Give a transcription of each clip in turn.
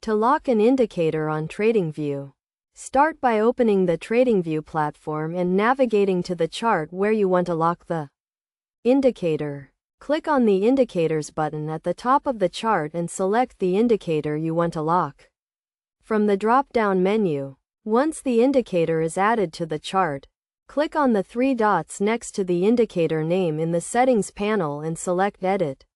To lock an indicator on TradingView, start by opening the TradingView platform and navigating to the chart where you want to lock the indicator. Click on the Indicators button at the top of the chart and select the indicator you want to lock. From the drop-down menu, once the indicator is added to the chart, click on the three dots next to the indicator name in the Settings panel and select Edit.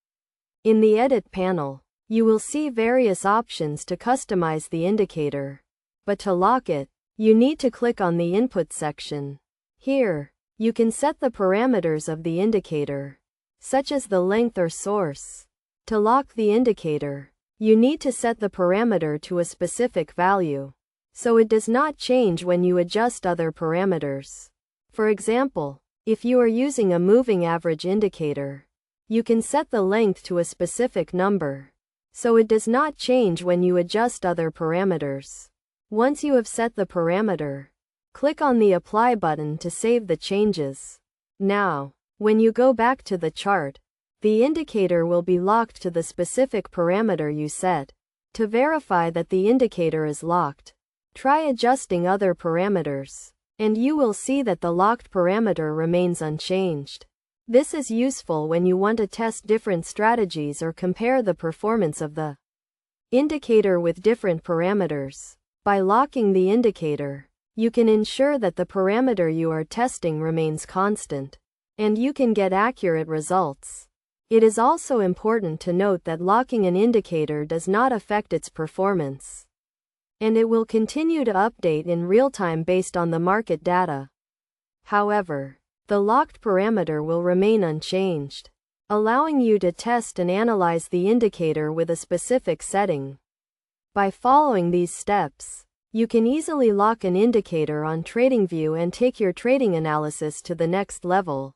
In the Edit panel, you will see various options to customize the indicator. But to lock it, you need to click on the Input section. Here, you can set the parameters of the indicator, such as the length or source. To lock the indicator, you need to set the parameter to a specific value, so it does not change when you adjust other parameters. For example, if you are using a moving average indicator, you can set the length to a specific number, so it does not change when you adjust other parameters. Once you have set the parameter, click on the Apply button to save the changes. Now, when you go back to the chart, the indicator will be locked to the specific parameter you set. To verify that the indicator is locked, try adjusting other parameters, and you will see that the locked parameter remains unchanged. This is useful when you want to test different strategies or compare the performance of the indicator with different parameters. By locking the indicator, you can ensure that the parameter you are testing remains constant, and you can get accurate results. It is also important to note that locking an indicator does not affect its performance, and it will continue to update in real time based on the market data. However, the locked parameter will remain unchanged, allowing you to test and analyze the indicator with a specific setting. By following these steps, you can easily lock an indicator on TradingView and take your trading analysis to the next level.